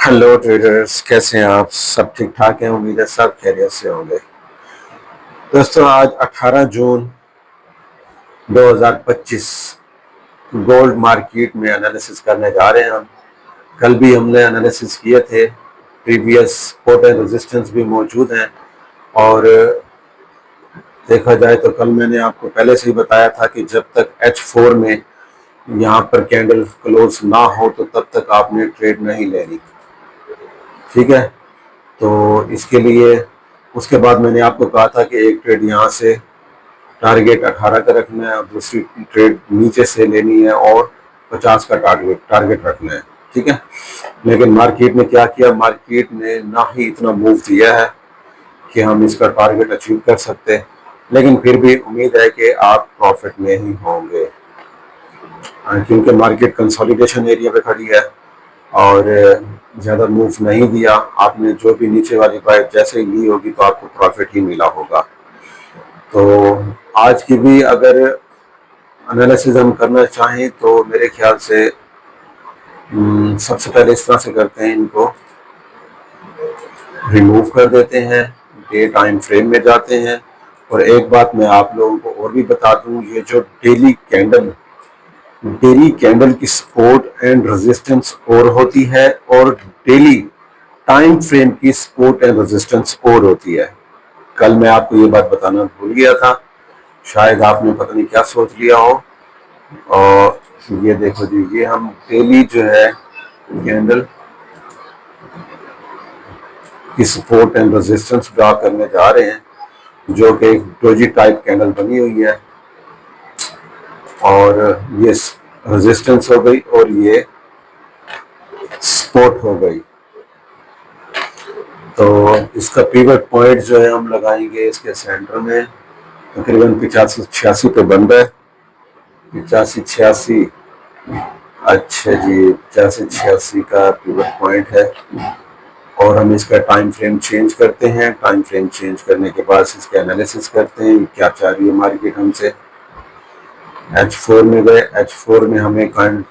Hello traders, कैसे हैं आप? सब ठीक ठाक हैं? उम्मीद है सब खैरियत से होंगे। दोस्तों, आज 18 जून 2025 गोल्ड मार्केट में एनालिसिस करने जा रहे हैं हम। कल भी हमने एनालिसिस किए थे, प्रीवियस सपोर्ट एंड रेजिस्टेंस भी मौजूद हैं। और देखा जाए तो कल मैंने आपको पहले से ही बताया था कि जब तक H4 में यहाँ पर कैंडल क्लोज ना हो तो तब तक आपने ट्रेड नहीं लेनी। ठीक है, तो इसके लिए उसके बाद मैंने आपको कहा था कि एक ट्रेड यहाँ से टारगेट 18 का रखना है और दूसरी ट्रेड नीचे से लेनी है और 50 का टारगेट रखना है। ठीक है, लेकिन मार्केट ने क्या किया? मार्केट ने ना ही इतना मूव दिया है कि हम इसका टारगेट अचीव कर सकते, लेकिन फिर भी उम्मीद है कि आप प्रॉफिट में ही होंगे, क्योंकि मार्केट कंसोलिडेशन एरिया पे खड़ी है और ज़्यादा मूव नहीं दिया। आपने जो भी नीचे वाली बाइक जैसे ही ली होगी तो आपको प्रॉफिट ही मिला होगा। तो आज की भी अगर एनालिसिस हम करना चाहें तो मेरे ख्याल से सबसे पहले इस तरह से करते हैं, इनको रिमूव कर देते हैं, डे टाइम फ्रेम में जाते हैं। और एक बात मैं आप लोगों को और भी बता दूं, ये जो डेली कैंडल की सपोर्ट एंड रेजिस्टेंस और होती है और डेली टाइम फ्रेम की सपोर्ट एंड रेजिस्टेंस और होती है। कल मैं आपको ये बात बताना भूल गया था, शायद आपने पता नहीं क्या सोच लिया हो। और ये देखो जी, ये हम डेली जो है कैंडल की सपोर्ट एंड रेजिस्टेंस ड्रा करने जा रहे हैं, जो कि एक डोजी टाइप कैंडल बनी हुई है। और ये रेजिस्टेंस हो गई और ये सपोर्ट हो गई। तो इसका पिवट पॉइंट जो है हम लगाएंगे इसके सेंटर में, तकरीबन 85-86 पे बन रहा है। 85-86, अच्छा जी, 85-86 का पिवट पॉइंट है। और हम इसका टाइम फ्रेम चेंज करते हैं। टाइम फ्रेम चेंज करने के बाद इसका एनालिसिस करते हैं क्या चाह रही है मार्केट हमसे। H4 में गए, H4 में हमें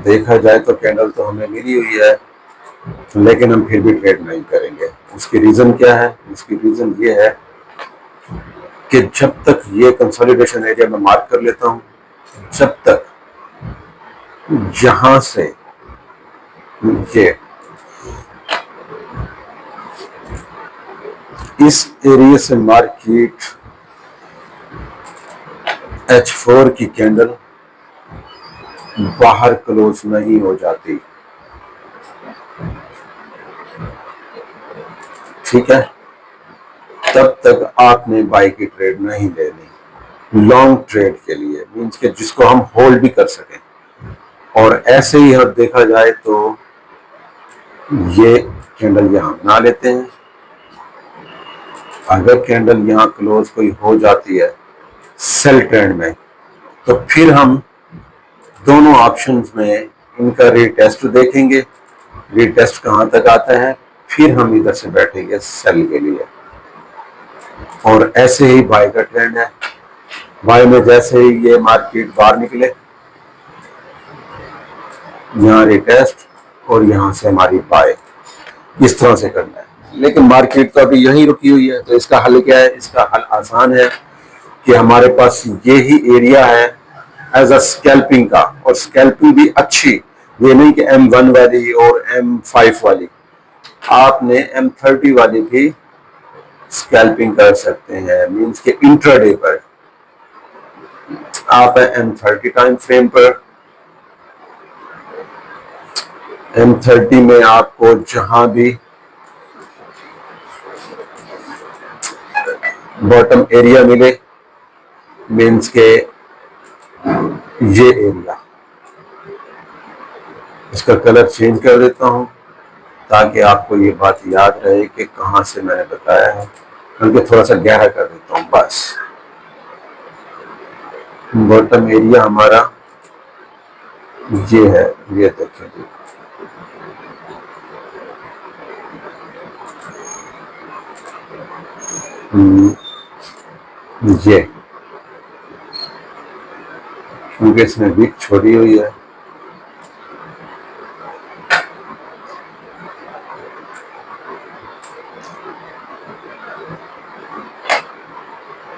देखा जाए तो कैंडल तो हमें मिली हुई है, लेकिन हम फिर भी ट्रेड नहीं करेंगे। उसकी रीज़न क्या है? उसकी रीज़न ये है कि जब तक ये कंसोलिडेशन एरिया में मार्क कर लेता हूँ, जब तक जहां से ये इस एरिया से मार्केट H4 की कैंडल बाहर क्लोज नहीं हो जाती, ठीक है, तब तक आपने बाई की ट्रेड नहीं लेनी। लॉन्ग ट्रेड के लिए मीन्स के जिसको हम होल्ड भी कर सकें। और ऐसे ही अब देखा जाए तो ये कैंडल यहां बना लेते हैं। अगर कैंडल यहां क्लोज कोई हो जाती है सेल ट्रेंड में, तो फिर हम दोनों ऑप्शंस में इनका रीटेस्ट देखेंगे। रीटेस्ट कहां तक आता है, फिर हम इधर से बैठेंगे सेल के लिए। और ऐसे ही बाय का ट्रेंड है। बाय में जैसे ही ये मार्केट बाहर निकले, यहाँ रिटेस्ट और यहाँ से हमारी बाय, इस तरह से करना है। लेकिन मार्केट तो अभी यहीं रुकी हुई है, तो इसका हल क्या है? इसका हल आसान है कि हमारे पास ये ही एरिया है एज अ स्कैल्पिंग का, और स्कैल्पिंग भी अच्छी, ये नहीं कि M1 वाली और M5 वाली, आपने M30 वाली भी स्कैल्पिंग कर सकते हैं। मींस के इंट्राडे पर आप M30 टाइम फ्रेम पर, M30 में आपको जहां भी बॉटम एरिया मिले, मींस के ये एरिया, इसका कलर चेंज कर देता हूं ताकि आपको ये बात याद रहे कि कहां से मैंने बताया है, बल्कि थोड़ा सा गहरा कर देता हूं बस। बॉटम एरिया हमारा ये है, ये देखें, ये क्योंकि इसमें विक छोड़ी हुई है,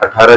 18